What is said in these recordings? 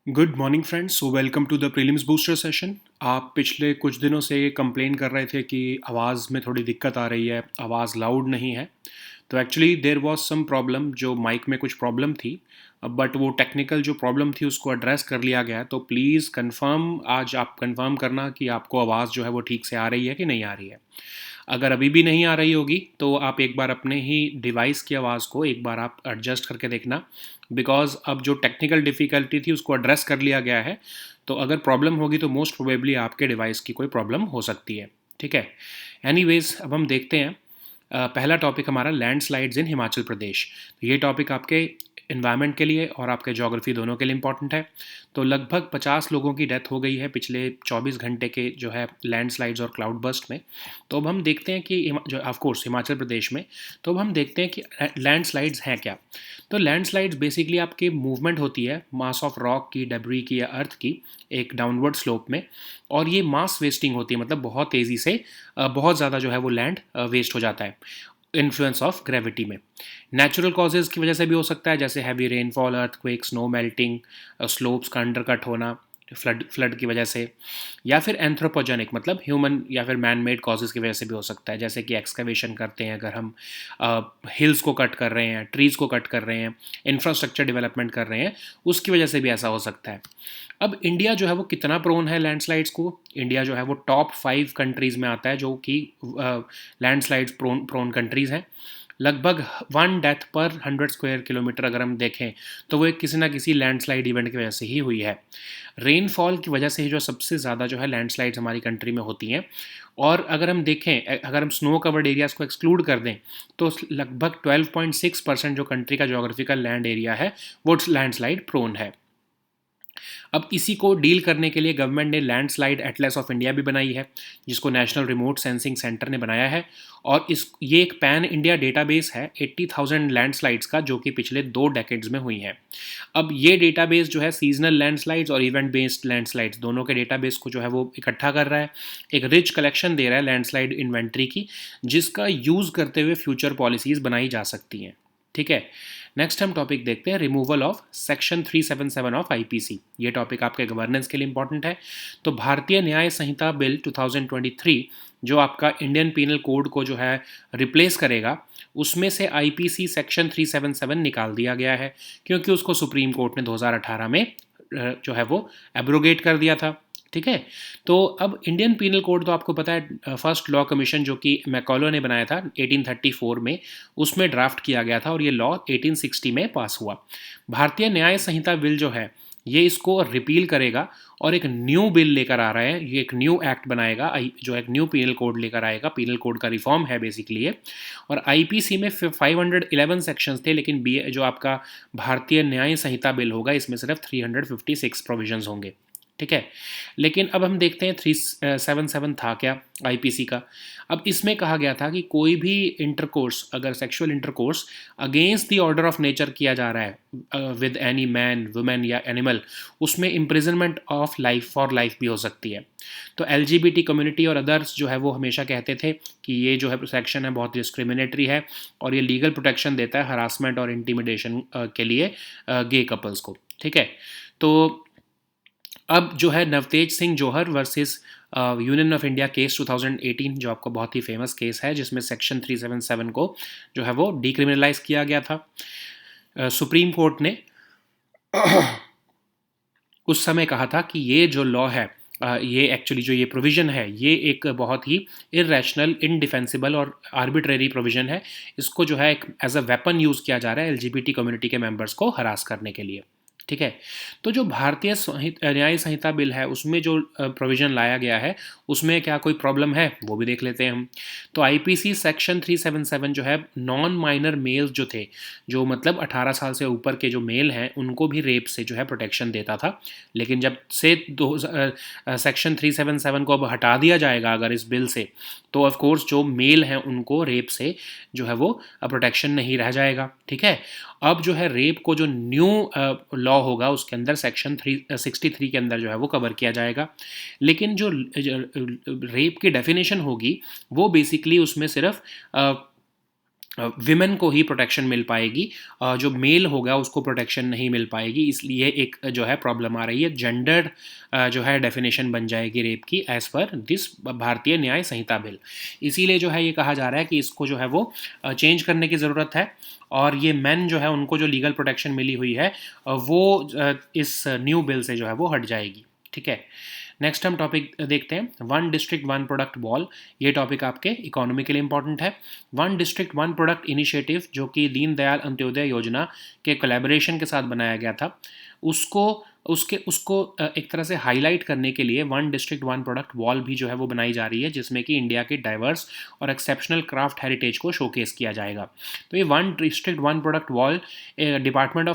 Good morning friends. So welcome to the prelims booster session. आप पिछले कुछ दिनों से कंप्लेन कर रहे थे कि आवाज़ में थोड़ी दिक्कत आ रही है, आवाज़ लाउड नहीं है। तो actually there was some problem, जो माइक में कुछ प्रॉब्लम थी, बट वो टेक्निकल जो प्रॉब्लम थी उसको एड्रेस कर लिया गया। तो प्लीज़ कंफर्म, आज आप कंफर्म करना कि आपको आवाज़ जो है वो ठीक से आ रही है कि नहीं आ रही है। अगर अभी भी नहीं आ रही होगी तो आप एक बार अपने ही डिवाइस की आवाज़ को एक बार आप एडजस्ट करके देखना, बिकॉज अब जो टेक्निकल डिफ़िकल्टी थी उसको एड्रेस कर लिया गया है। तो अगर प्रॉब्लम होगी तो मोस्ट प्रोबेबली आपके डिवाइस की कोई प्रॉब्लम हो सकती है। ठीक है। एनीवेज, अब हम देखते हैं। पहला टॉपिक हमारा लैंडस्लाइड्स इन हिमाचल प्रदेश। तो ये टॉपिक आपके इन्वायरमेंट के लिए और आपके ज्योग्राफी दोनों के लिए इंपॉर्टेंट है। तो लगभग 50 लोगों की डेथ हो गई है पिछले 24 घंटे के जो है लैंडस्लाइड्स और क्लाउड बर्स्ट में। तो अब हम देखते हैं कि जो ऑफ कोर्स हिमाचल प्रदेश में, तो अब हम देखते हैं कि लैंडस्लाइड्स हैं क्या। तो लैंडस्लाइड्स बेसिकली आपकी मूवमेंट होती है मास ऑफ रॉक की, डेब्री की या अर्थ की, एक डाउनवर्ड स्लोप में। और ये मास वेस्टिंग होती है, मतलब बहुत तेज़ी से बहुत ज़्यादा जो है वो लैंड वेस्ट हो जाता है इन्फ्लुएंस ऑफ ग्रेविटी में। नेचुरल कॉजेज़ की वजह से भी हो सकता है, जैसे heavy rainfall, earthquake, snow melting, slopes का अंडरकट होना, फ्लड की वजह से, या फिर एंथ्रोपोजेनिक मतलब ह्यूमन या फिर मैन मेड कॉजेज़ की वजह से भी हो सकता है, जैसे कि एक्सकवेशन करते हैं अगर हम, हिल्स को कट कर रहे हैं, ट्रीज़ को कट कर रहे हैं, इंफ्रास्ट्रक्चर डेवलपमेंट कर रहे हैं, उसकी वजह से भी ऐसा हो सकता है। अब इंडिया जो है वो कितना प्रोन है लैंडस्लाइड्स को? इंडिया जो है वो टॉप 5 कंट्रीज़ में आता है जो कि लैंडस्लाइड्स प्रोन प्रोन कंट्रीज़ हैं। लगभग 1 डेथ पर 100 स्क्वायर किलोमीटर अगर हम देखें तो वो एक किसी ना किसी लैंडस्लाइड इवेंट की वजह से ही हुई है। रेनफॉल की वजह से ही जो सबसे ज़्यादा जो है लैंडस्लाइड्स हमारी कंट्री में होती हैं। और अगर हम देखें, अगर हम स्नो कवर्ड एरियाज़ को एक्सक्लूड कर दें, तो लगभग 12.6% जो कंट्री का जोग्राफिकल लैंड एरिया है वो लैंडस्लाइड प्रोन है। अब इसी को डील करने के लिए गवर्नमेंट ने लैंडस्लाइड एटलस ऑफ इंडिया भी बनाई है, जिसको नेशनल रिमोट सेंसिंग सेंटर ने बनाया है। और इस ये एक पैन इंडिया डेटाबेस है 80,000 लैंडस्लाइड्स का, जो कि पिछले 2 डेकेड्स में हुई है। अब ये डेटाबेस जो है सीजनल लैंडस्लाइड्स और इवेंट बेस्ड लैंडस्लाइड्स दोनों के डेटाबेस को जो है वो इकट्ठा कर रहा है, एक रिच कलेक्शन दे रहा है लैंडस्लाइड इन्वेंट्री की, जिसका यूज़ करते हुए फ्यूचर पॉलिसीज़ बनाई जा सकती हैं। ठीक है। नेक्स्ट हम टॉपिक देखते हैं, removal of section 377 of IPC. ये टॉपिक आपके गवर्नेंस के लिए इंपॉर्टेंट है। तो भारतीय न्याय संहिता बिल 2023, जो आपका इंडियन पीनल कोड को जो है रिप्लेस करेगा, उसमें से आईपीसी सेक्शन 377 निकाल दिया गया है, क्योंकि उसको सुप्रीम कोर्ट ने 2018 में जो है वो एब्रोगेट कर दिया था। ठीक है। तो अब इंडियन पीनल कोड तो आपको पता है, फर्स्ट लॉ कमीशन जो कि मैकॉलो ने बनाया था 1834 में, उसमें ड्राफ्ट किया गया था और ये लॉ 1860 में पास हुआ। भारतीय न्याय संहिता बिल जो है ये इसको रिपील करेगा और एक न्यू बिल लेकर आ रहा है, ये एक न्यू एक्ट बनाएगा, जो एक न्यू पीनल कोड लेकर आएगा। पीनल कोड का रिफॉर्म है बेसिकली ये। और आईपीसी में 511 सेक्शंस थे, लेकिन बी जो आपका भारतीय न्याय संहिता बिल होगा इसमें सिर्फ 356 प्रोविजंस होंगे। ठीक है। लेकिन अब हम देखते हैं 377 था क्या आईपीसी का। अब इसमें कहा गया था कि कोई भी इंटरकोर्स, अगर sexual intercourse against the order of nature किया जा रहा है विद एनी मैन, वुमेन या एनिमल, उसमें imprisonment of life for life भी हो सकती है। तो एलजीबीटी कम्युनिटी और अदर्स जो है वो हमेशा कहते थे कि ये जो है सेक्शन है बहुत डिस्क्रिमिनेटरी है और ये लीगल प्रोटेक्शन देता है हरासमेंट और इंटिमिडेशन के लिए गे कपल्स को। ठीक है। तो अब जो है Navtej Singh Johar versus union of India case 2018, जो आपको बहुत ही फेमस केस है, जिसमें सेक्शन 377 को जो है वो डिक्रिमिनलाइज किया गया था। सुप्रीम कोर्ट ने उस समय कहा था कि ये जो लॉ है, ये एक्चुअली जो ये प्रोविज़न है ये एक बहुत ही इरेशनल, इनडिफेंसिबल और आर्बिट्रेरी प्रोविज़न है। इसको जो है एक एज अ वेपन यूज़ किया जा रहा है एलजीबीटी कम्युनिटी के मेंबर्स को हरास करने के लिए। ठीक है। तो जो भारतीय न्याय संहिता बिल है उसमें जो प्रोविज़न लाया गया है उसमें क्या कोई प्रॉब्लम है वो भी देख लेते हैं हम। तो आईपीसी सेक्शन 377 जो है नॉन माइनर मेल्स जो थे, जो मतलब 18 साल से ऊपर के जो मेल हैं, उनको भी रेप से जो है प्रोटेक्शन देता था। लेकिन जब से सेक्शन 377 को अब हटा दिया जाएगा अगर इस बिल से, तो ऑफ कोर्स जो मेल हैं उनको रेप से जो है वो प्रोटेक्शन नहीं रह जाएगा। ठीक है। अब जो है रेप को जो न्यू लॉ होगा उसके अंदर सेक्शन 363 के अंदर जो है वो कवर किया जाएगा। लेकिन जो रेप की डेफिनेशन होगी वो बेसिकली उसमें सिर्फ विमेन को ही प्रोटेक्शन मिल पाएगी, जो मेल होगा उसको प्रोटेक्शन नहीं मिल पाएगी, इसलिए एक जो है प्रॉब्लम आ रही है। जेंडर्ड जो है डेफिनेशन बन जाएगी रेप की एज़ पर दिस भारतीय न्याय संहिता बिल। इसीलिए जो है ये कहा जा रहा है कि इसको जो है वो चेंज करने की ज़रूरत है, और ये मेन जो है उनको जो लीगल प्रोटेक्शन मिली हुई है वो इस न्यू बिल से जो है वो हट जाएगी। ठीक है, नेक्स्ट हम टॉपिक देखते हैं, one district one product wall. ये टॉपिक आपके इकोनॉमी के लिए इंपॉर्टेंट है। One district one product initiative जो कि दीनदयाल अंत्योदय योजना के कोलैबोरेशन के साथ बनाया गया था, उसको एक तरह से हाईलाइट करने के लिए one district one product wall भी जो है वो बनाई जा रही है, जिसमें कि इंडिया के डाइवर्स और एक्सेप्शनल क्राफ्ट हेरिटेज को शोकेस किया जाएगा। तो ये one district one product wall department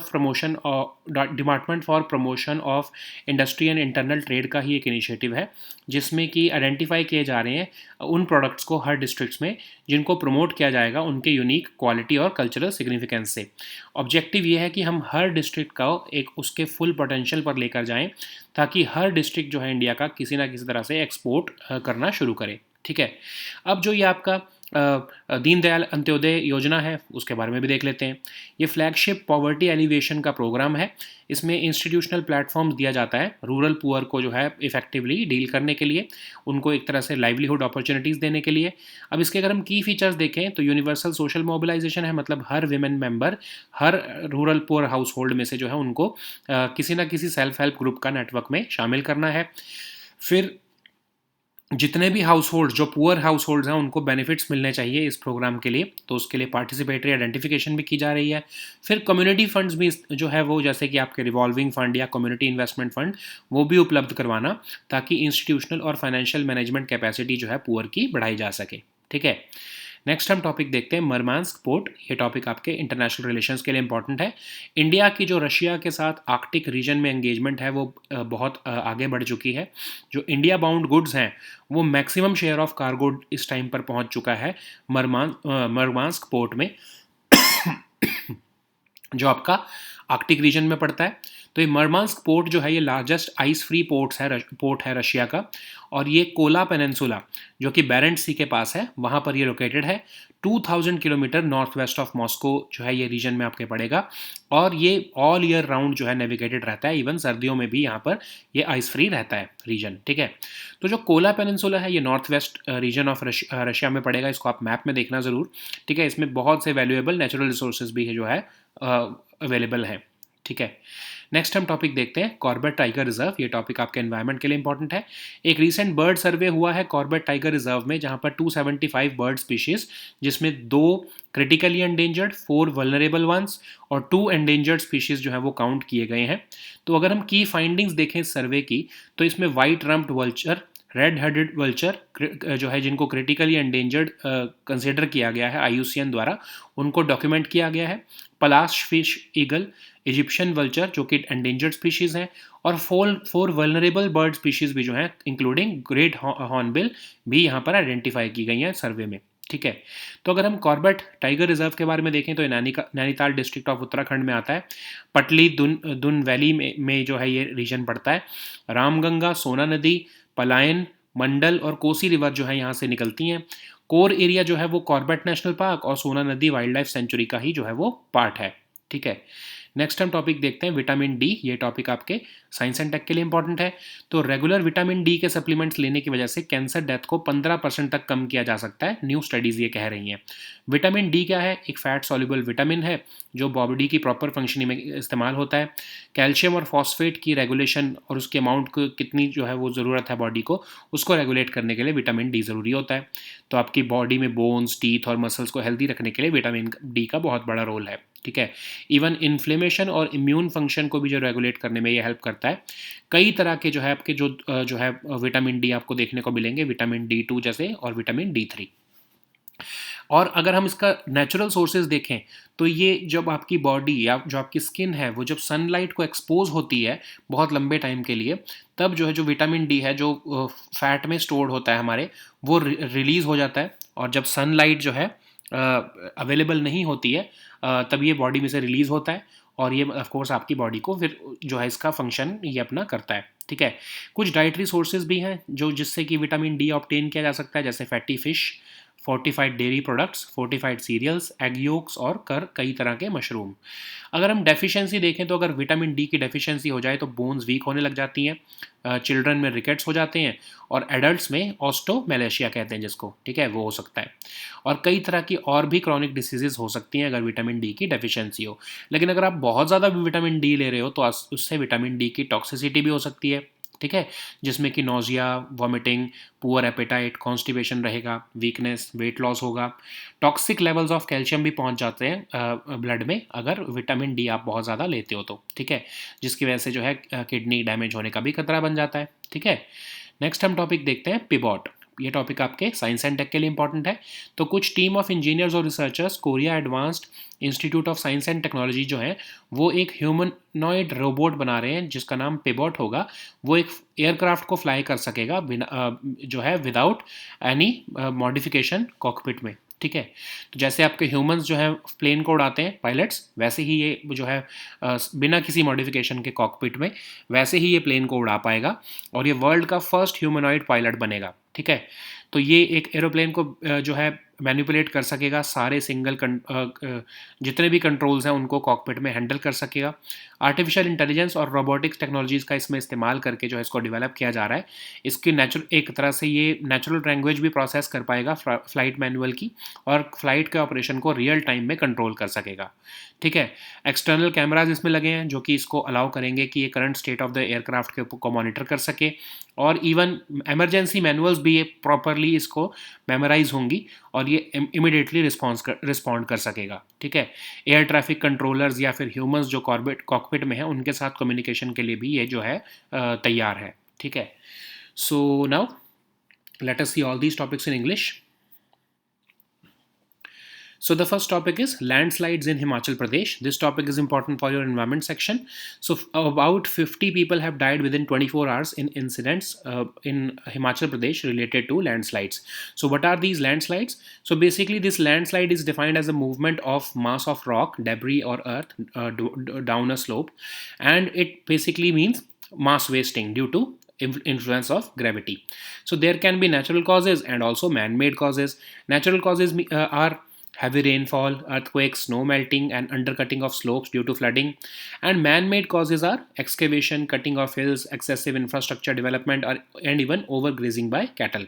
for promotion of industry and internal trade का ही एक इनिशिएटिव है, जिसमें कि आइडेंटिफाई किए जा रहे हैं उन प्रोडक्ट्स को हर डिस्ट्रिक्ट्स में जिनको प्रमोट किया जाएगा उनके यूनिक क्वालिटी और कल्चरल सिग्निफिकेंस से। ऑब्जेक्टिव ये है कि हम हर डिस्ट्रिक्ट का एक उसके फुल पोटेंशियल पर लेकर जाएं, ताकि हर डिस्ट्रिक्ट जो है इंडिया का किसी ना किसी तरह से एक्सपोर्ट करना शुरू करे। ठीक है, अब जो ये आपका दीनदयाल अंत्योदय योजना है उसके बारे में भी देख लेते हैं। ये फ्लैगशिप पॉवर्टी एलिवेशन का प्रोग्राम है। इसमें इंस्टीट्यूशनल प्लेटफॉर्म्स दिया जाता है रूरल पुअर को जो है इफेक्टिवली डील करने के लिए, उनको एक तरह से लाइवलीहुड अपॉर्चुनिटीज़ देने के लिए। अब इसके अगर हम की फीचर्स देखें तो यूनिवर्सल सोशल मोबिलाइजेशन है, मतलब हर विमेन मेंबर हर रूरल पुअर हाउस होल्ड में से जो है उनको किसी ना किसी सेल्फ हेल्प ग्रुप का नेटवर्क में शामिल करना है। फिर जितने भी हाउस होल्ड जो पुअर हाउस होल्ड्स हैं उनको बेनिफिट्स मिलने चाहिए इस प्रोग्राम के लिए, तो उसके लिए पार्टिसिपेटरी आइडेंटिफिकेशन भी की जा रही है। फिर कम्युनिटी फंड्स भी जो है वो, जैसे कि आपके रिवॉल्विंग फंड या कम्युनिटी इन्वेस्टमेंट फंड, वो भी उपलब्ध करवाना, ताकि इंस्टीट्यूशनल और फाइनेंशियल मैनेजमेंट कैपेसिटी जो है पुअर की बढ़ाई जा सके। ठीक है, नेक्स्ट हम टॉपिक देखते हैं मरमांस्क पोर्ट। ये टॉपिक आपके इंटरनेशनल रिलेशंस के लिए इंपॉर्टेंट है। इंडिया की जो रशिया के साथ आर्कटिक रीजन में एंगेजमेंट है वो बहुत आगे बढ़ चुकी है। जो इंडिया बाउंड गुड्स हैं वो मैक्सिमम शेयर ऑफ कार्गो इस टाइम पर पहुंच चुका है मरमांस्क पोर्ट में, जो आपका आर्कटिक रीजन में पड़ता है। तो ये मरमांस्क पोर्ट जो है ये लार्जेस्ट आइस फ्री पोर्ट है रशिया का, और ये कोला पेनिनसुला जो कि बैरेंट सी के पास है वहाँ पर ये लोकेटेड है। 2000 kilometre north west of Moscow जो है ये रीजन में आपके पड़ेगा, और ये ऑल ईयर राउंड जो है नेविगेटेड रहता है, इवन सर्दियों में भी यहाँ पर ये आइस फ्री रहता है रीजन। ठीक है, तो जो कोला पेनिनसुला है ये north west region of Russia में पड़ेगा, इसको आप मैप में देखना ज़रूर। ठीक है, इसमें बहुत से वैल्यूएबल नेचुरल रिसोर्सेज भी है जो है अवेलेबल है। ठीक है, नेक्स्ट हम टॉपिक देखते हैं कॉर्बेट टाइगर रिजर्व। ये टॉपिक आपके एनवायरनमेंट के लिए इंपॉर्टेंट है। एक रीसेंट बर्ड सर्वे हुआ है कॉर्बेट टाइगर रिजर्व में, जहां पर 275 बर्ड स्पीशीज, जिसमें 2 क्रिटिकली एंडेंजर्ड, 4 वल्नरेबल वंस और 2 एंडेंजर्ड स्पीशीज जो है वो काउंट किए गए हैं। तो अगर हम की फाइंडिंग्स देखें इस सर्वे की, तो इसमें white rumped vulture, red headed vulture जो है जिनको क्रिटिकली एंडेंजर्ड कंसिडर किया गया है IUCN द्वारा, उनको डॉक्यूमेंट किया गया है। पलाश फिश ईगल, इजिप्शियन वल्चर जो कि एंडेंजर्ड स्पीशीज़ हैं, और 4 वल्नरेबल बर्ड स्पीशीज़ भी जो हैं इंक्लूडिंग ग्रेट हॉर्नबिल भी यहाँ पर आइडेंटिफाई की गई हैं सर्वे में। ठीक है, तो अगर हम कॉर्बेट टाइगर रिजर्व के बारे में देखें तो ये नैनीताल डिस्ट्रिक्ट ऑफ उत्तराखंड में आता है। पटली दुन वैली में जो है ये रीजन पड़ता है। रामगंगा, सोना नदी, पलायन, मंडल और कोसी रिवर जो है यहाँ से निकलती हैं। कोर एरिया जो है वो कॉर्बेट नेशनल पार्क और सोना नदी वाइल्ड लाइफ सेंचुरी का ही जो है वो पार्ट है। ठीक है, नेक्स्ट हम टॉपिक देखते हैं विटामिन डी। ये टॉपिक आपके साइंस एंड टेक के लिए इंपॉर्टेंट है। तो रेगुलर विटामिन डी के सप्लीमेंट्स लेने की वजह से कैंसर डेथ को 15% तक कम किया जा सकता है, न्यू स्टडीज़ ये कह रही हैं। विटामिन डी क्या है? एक फैट सॉल्युबल विटामिन है जो बॉडी की प्रॉपर फंक्शनिंग में इस्तेमाल होता है। कैल्शियम और फॉस्फेट की रेगुलेशन और उसके अमाउंट को कितनी जो है वो ज़रूरत है बॉडी को, उसको रेगुलेट करने के लिए विटामिन डी ज़रूरी होता है। तो आपकी बॉडी में बोन्स, टीथ और मसल्स को हेल्दी रखने के लिए विटामिन डी का बहुत बड़ा रोल है। ठीक है, इवन इन्फ्लेमेशन और इम्यून फंक्शन को भी जो रेगुलेट करने में ये हेल्प करता है। कई तरह के जो है आपके जो है विटामिन डी आपको देखने को मिलेंगे, विटामिन D2 जैसे और विटामिन D3। और अगर हम इसका नेचुरल सोर्सेज देखें तो ये जब आपकी बॉडी या जो आपकी स्किन है वो जब सनलाइट को एक्सपोज होती है बहुत लंबे टाइम के लिए, तब जो है जो विटामिन डी है जो फैट में स्टोर्ड होता है हमारे, वो रिलीज़ हो जाता है। और जब सनलाइट जो है अवेलेबल नहीं होती है तब ये बॉडी में से रिलीज़ होता है, और ये ऑफ कोर्स आपकी बॉडी को फिर जो है इसका फंक्शन ये अपना करता है। ठीक है, कुछ डाइटरी सोर्सेज भी हैं जो जिससे कि विटामिन डी ऑब्टेन किया जा सकता है, जैसे fatty fish, fortified dairy products, fortified cereals, egg yolks और कई तरह के मशरूम। अगर हम डेफिशिएंसी देखें तो अगर विटामिन डी की डेफिशिएंसी हो जाए तो बोन्स वीक होने लग जाती हैं, चिल्ड्रन में रिकेट्स हो जाते हैं, और एडल्ट्स में ऑस्टोमेलेशिया कहते हैं जिसको, ठीक है, वो हो सकता है। और कई तरह की और भी क्रॉनिक डिसीजेज हो सकती हैं अगर विटामिन डी की डेफिशिएंसी हो। लेकिन अगर आप बहुत ज़्यादा विटामिन डी ले रहे हो तो उससे विटामिन डी की टॉक्सिसिटी भी हो सकती है, ठीक है, जिसमें कि nausea, vomiting, poor appetite, constipation रहेगा, वीकनेस, वेट लॉस होगा। टॉक्सिक लेवल्स ऑफ कैल्शियम भी पहुंच जाते हैं ब्लड में अगर विटामिन डी आप बहुत ज़्यादा लेते हो तो, ठीक है, जिसकी वजह से जो है किडनी डैमेज होने का भी खतरा बन जाता है, ठीक है। नेक्स्ट हम टॉपिक देखते हैं पिवॉट। ये टॉपिक आपके साइंस एंड टेक के लिए इंपॉर्टेंट है। तो कुछ टीम ऑफ इंजीनियर्स और researchers Korea advanced institute of science and technology जो है वो एक ह्यूमनॉइड रोबोट बना रहे हैं जिसका नाम पिवॉट होगा। वो एक एयरक्राफ्ट को फ्लाई कर सकेगा जो है विदाउट एनी मॉडिफिकेशन कॉकपिट में, ठीक है। तो जैसे आपके ह्यूमंस जो है प्लेन को उड़ाते हैं पायलट्स, वैसे ही ये जो है बिना किसी मॉडिफिकेशन के कॉकपिट में वैसे ही ये प्लेन को उड़ा पाएगा और ये वर्ल्ड का फर्स्ट ह्यूमनॉइड पायलट बनेगा, ठीक है। तो ये एक एरोप्लेन को जो है मैनिपुलेट कर सकेगा, सारे जितने भी कंट्रोल्स हैं उनको कॉकपिट में हैंडल कर सकेगा। आर्टिफिशियल इंटेलिजेंस और रोबोटिक्स टेक्नोलॉजीज़ का इसमें इस्तेमाल करके जो है इसको डेवलप किया जा रहा है। इसकी एक तरह से ये नेचुरल लैंग्वेज भी प्रोसेस कर पाएगा फ्लाइट मैनुअल की, और फ्लाइट के ऑपरेशन को रियल टाइम में कंट्रोल कर सकेगा, ठीक है। एक्सटर्नल कैमराज इसमें लगे हैं जो कि इसको अलाउ करेंगे कि ये current state of the aircraft को मॉनिटर कर सके, और इवन इमरजेंसी मैनुअल्स भी ये प्रॉपरली इसको मेमोराइज होंगी और ये इमिडिएटली रिस्पॉन्ड कर सकेगा, ठीक है। एयर ट्रैफिक कंट्रोलर्स या फिर ह्यूमंस जो कॉकपिट में है उनके साथ कम्युनिकेशन के लिए भी ये जो है तैयार है, ठीक है। So now let us see all these topics in English. So the first topic is landslides in Himachal Pradesh. This topic is important for your environment section. So about 50 people have died within 24 hours in incidents in Himachal Pradesh related to landslides. So what are these landslides? So basically this landslide is defined as a movement of mass of rock, debris or earth down a slope, and it basically means mass wasting due to influence of gravity. So there can be natural causes and also man-made causes. Natural causes are heavy rainfall, earthquakes, snow melting, and undercutting of slopes due to flooding. And man-made causes are excavation, cutting of hills, excessive infrastructure development, and even overgrazing by cattle.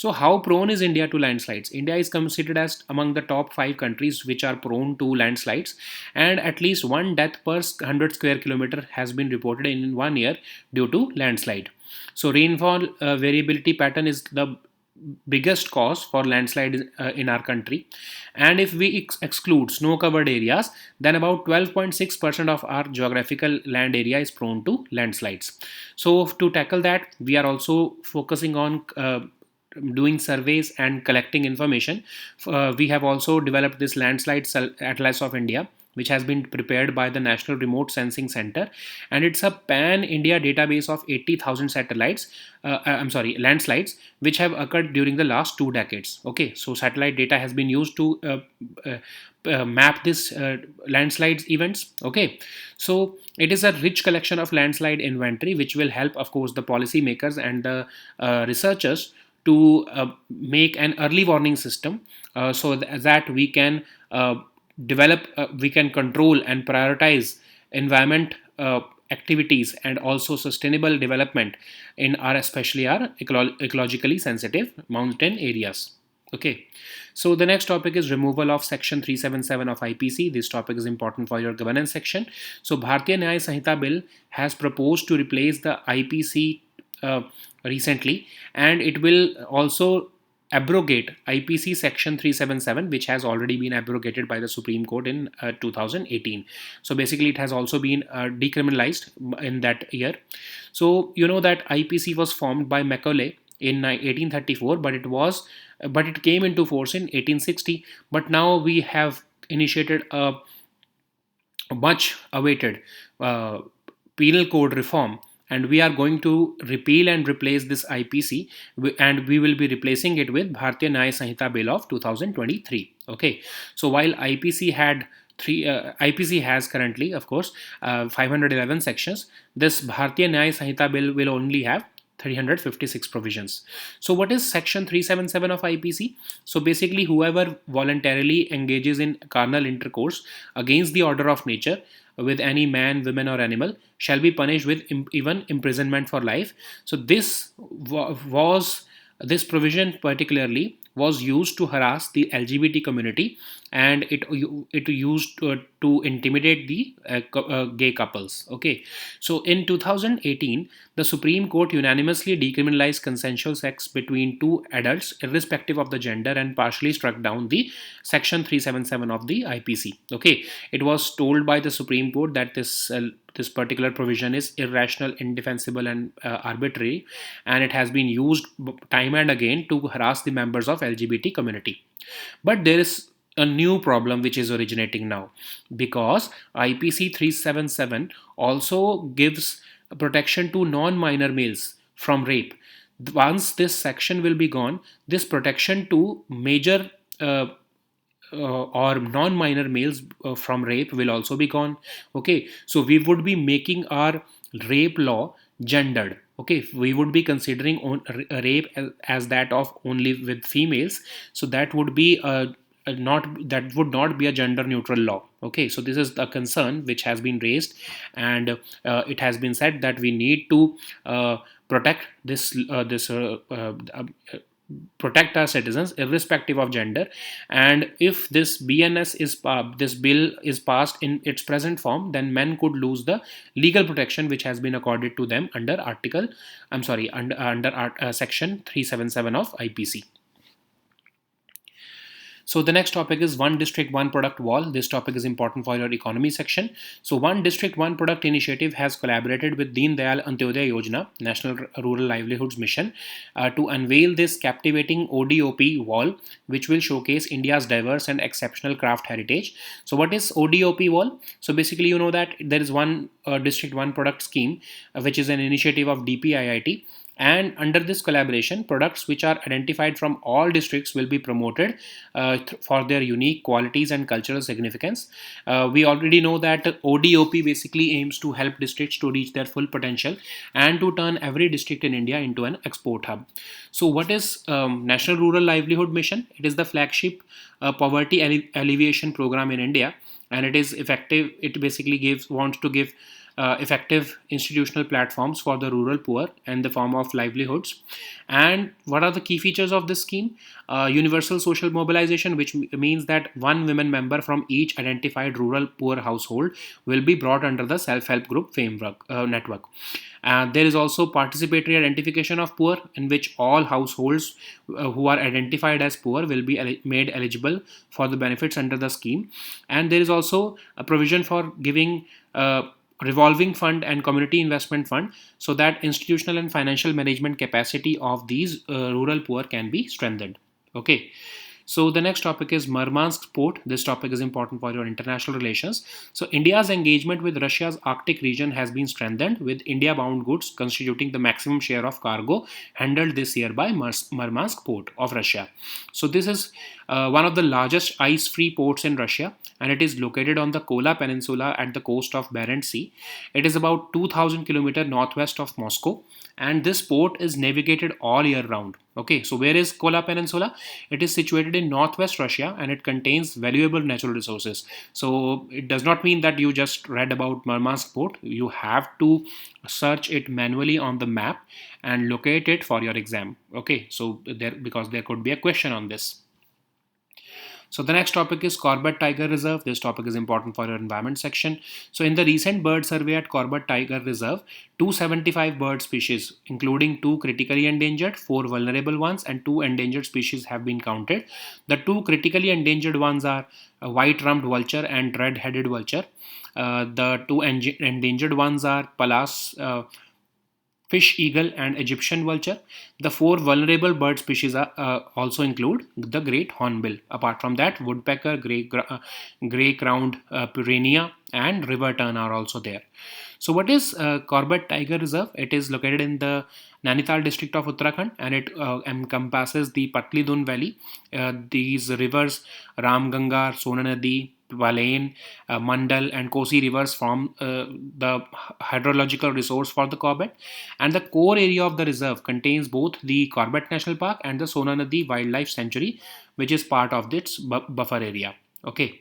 So how prone is India to landslides? India is considered as among the top 5 countries which are prone to landslides, and at least one death per 100 square kilometer has been reported in 1 year due to landslide. So rainfall variability pattern is the biggest cause for landslide in our country, and if we exclude snow covered areas, then about 12.6% of our geographical land area is prone to landslides. So to tackle that, we are also focusing on doing surveys and collecting information. We have also developed this landslide atlas of India, which has been prepared by the National Remote Sensing Center, and it's a pan-India database of 80,000 landslides which have occurred during the last 2 decades. Okay, so satellite data has been used to map this landslides events. Okay, so it is a rich collection of landslide inventory which will help, of course, the policymakers and the researchers to make an early warning system so that we can we can control and prioritize environment activities and also sustainable development in our, especially our ecologically sensitive mountain areas. Okay, so the next topic is removal of section 377 of IPC. This topic is important for your governance section. So Bharatiya Nyaya Sanhita bill has proposed to replace the IPC recently, and it will also abrogate IPC section 377, which has already been abrogated by the Supreme Court in 2018. So basically it has also been decriminalized in that year. So you know that IPC was formed by Macaulay in 1834, but it came into force in 1860. But now we have initiated a much awaited penal code reform, and we are going to repeal and replace this IPC, and we will be replacing it with Bharatiya Nyaya Sanhita Bill of 2023. Okay, so while IPC has currently, of course, 511 sections, this Bharatiya Nyaya Sanhita Bill will only have 356 provisions. So what is section 377 of IPC? So basically whoever voluntarily engages in carnal intercourse against the order of nature with any man, woman or animal shall be punished with even imprisonment for life. So this provision particularly was used to harass the LGBT community, and it used to intimidate the gay couples. Okay, so in 2018, the Supreme Court unanimously decriminalized consensual sex between two adults, irrespective of the gender, and partially struck down the Section 377 of the IPC. Okay, it was told by the Supreme Court that this particular provision is irrational, indefensible, and arbitrary, and it has been used time and again to harass the members of LGBT community. But there is a new problem which is originating now, because IPC 377 also gives protection to non-minor males from rape. Once this section will be gone, this protection to major or non-minor males from rape will also be gone. Okay, so we would be making our rape law gendered. Okay, we would be considering rape as that of only with females. So that would be not that would not be a gender neutral law. Okay, so this is a concern which has been raised, and it has been said that we need to protect protect our citizens irrespective of gender. And if this bill is passed in its present form, then men could lose the legal protection which has been accorded to them under section 377 of IPC. So the next topic is One District One Product Wall. This topic is important for your economy section. So One District One Product initiative has collaborated with Deen Dayal Antyodaya Yojana, National Rural Livelihoods Mission, to unveil this captivating ODOP wall, which will showcase India's diverse and exceptional craft heritage. So what is ODOP wall? So basically you know that there is One District One Product scheme, which is an initiative of DPIIT. And under this collaboration, products which are identified from all districts will be promoted for their unique qualities and cultural significance. We already know that ODOP basically aims to help districts to reach their full potential and to turn every district in India into an export hub. So what is National Rural Livelihood Mission? It is the flagship poverty alleviation program in India, and it is effective. It basically wants to give effective institutional platforms for the rural poor and the form of livelihoods. And what are the key features of this scheme? Universal social mobilization, which means that one women member from each identified rural poor household will be brought under the self-help group framework network. There is also participatory identification of poor, in which all households who are identified as poor will be made eligible for the benefits under the scheme. And there is also a provision for giving revolving fund and community investment fund, so that institutional and financial management capacity of these rural poor can be strengthened. Okay, so the next topic is Murmansk port. This topic is important for your international relations. So India's engagement with Russia's Arctic region has been strengthened, with India-bound goods constituting the maximum share of cargo handled this year by Murmansk port of Russia. So this is one of the largest ice-free ports in Russia, and it is located on the Kola Peninsula at the coast of Barents Sea. It is about 2,000 kilometers northwest of Moscow, and this port is navigated all year round. Okay, so where is Kola Peninsula? It is situated in northwest Russia, and it contains valuable natural resources. So it does not mean that you just read about Murmansk port. You have to search it manually on the map and locate it for your exam. Okay, so because there could be a question on this. So the next topic is Corbett Tiger Reserve. This topic is important for your environment section. So in the recent bird survey at Corbett Tiger Reserve, 275 bird species, including 2 critically endangered, 4 vulnerable ones, and 2 endangered species have been counted. The 2 critically endangered ones are white-rumped vulture and red-headed vulture. The 2 endangered ones are Pallas fish eagle and Egyptian vulture. The 4 vulnerable bird species also include the great hornbill. Apart from that, woodpecker, grey-crowned Purania, and river tern are also there. So what is Corbett Tiger Reserve? It is located in the Nainital district of Uttarakhand, and it encompasses the Patli Dun Valley. These rivers Ramganga, Sona Nadi, Balaine, Mandal, and Kosi rivers form the hydrological resource for the Corbett. And the core area of the reserve contains both the Corbett National Park and the Sona Nadi Wildlife Sanctuary, which is part of its buffer area. Okay.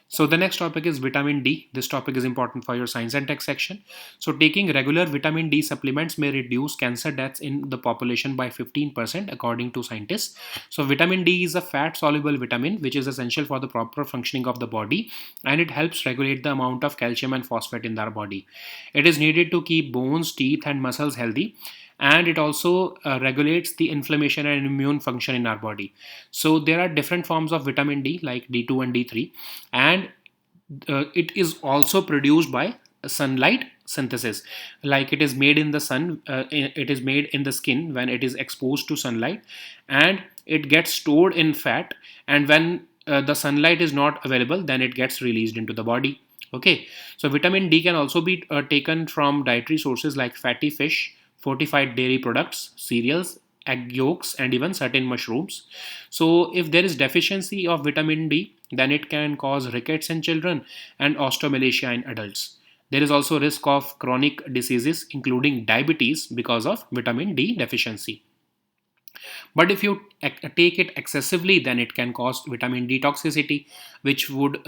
So the next topic is vitamin D. This topic is important for your science and tech section. So taking regular vitamin D supplements may reduce cancer deaths in the population by 15% according to scientists. So vitamin D is a fat soluble vitamin which is essential for the proper functioning of the body, and it helps regulate the amount of calcium and phosphate in our body. It is needed to keep bones, teeth and muscles healthy, and it also regulates the inflammation and immune function in our body. So there are different forms of vitamin D like D2 and D3, and it is also produced by sunlight synthesis. Like it is made in the sun, it is made in the skin when it is exposed to sunlight, and it gets stored in fat, and when the sunlight is not available, then it gets released into the body. Okay, so vitamin D can also be taken from dietary sources like fatty fish, fortified dairy products, cereals, egg yolks, and even certain mushrooms. So if there is deficiency of vitamin D, then it can cause rickets in children and osteomalacia in adults. There is also risk of chronic diseases including diabetes because of vitamin D deficiency. But if you take it excessively, then it can cause vitamin D toxicity, which would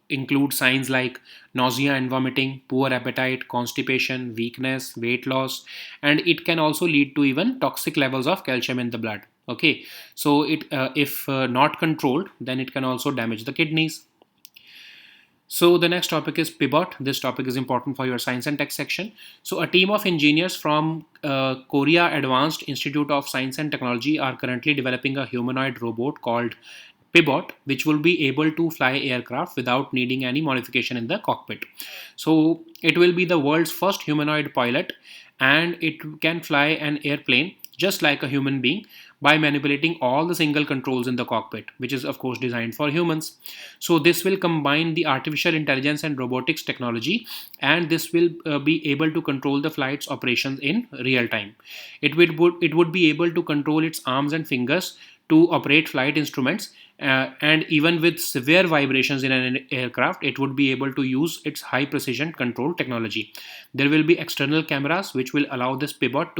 include signs like nausea and vomiting, poor appetite, constipation, weakness, weight loss, and it can also lead to even toxic levels of calcium in the blood. Okay, so it if not controlled, then it can also damage the kidneys. So the next topic is pivot. This topic is important for your science and tech section. So a team of engineers from Korea Advanced Institute of Science and Technology are currently developing a humanoid robot called Pivot, which will be able to fly aircraft without needing any modification in the cockpit. So it will be the world's first humanoid pilot, and it can fly an airplane just like a human being by manipulating all the single controls in the cockpit, which is of course designed for humans. So this will combine the artificial intelligence and robotics technology, and this will be able to control the flight's operations in real time. It would be able to control its arms and fingers to operate flight instruments, and even with severe vibrations in an aircraft, it would be able to use its high precision control technology. There will be external cameras which will allow this Pibot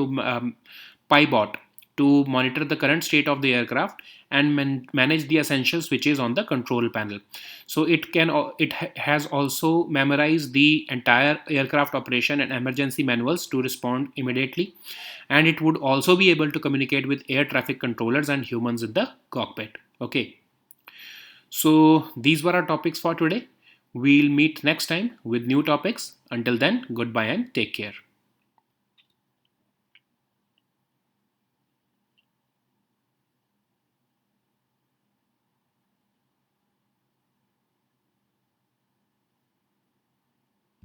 to monitor the current state of the aircraft and manage the essential switches on the control panel. So it has also memorized the entire aircraft operation and emergency manuals to respond immediately, and it would also be able to communicate with air traffic controllers and humans in the cockpit. Okay, so these were our topics for today. We'll meet next time with new topics. Until then, goodbye and take care.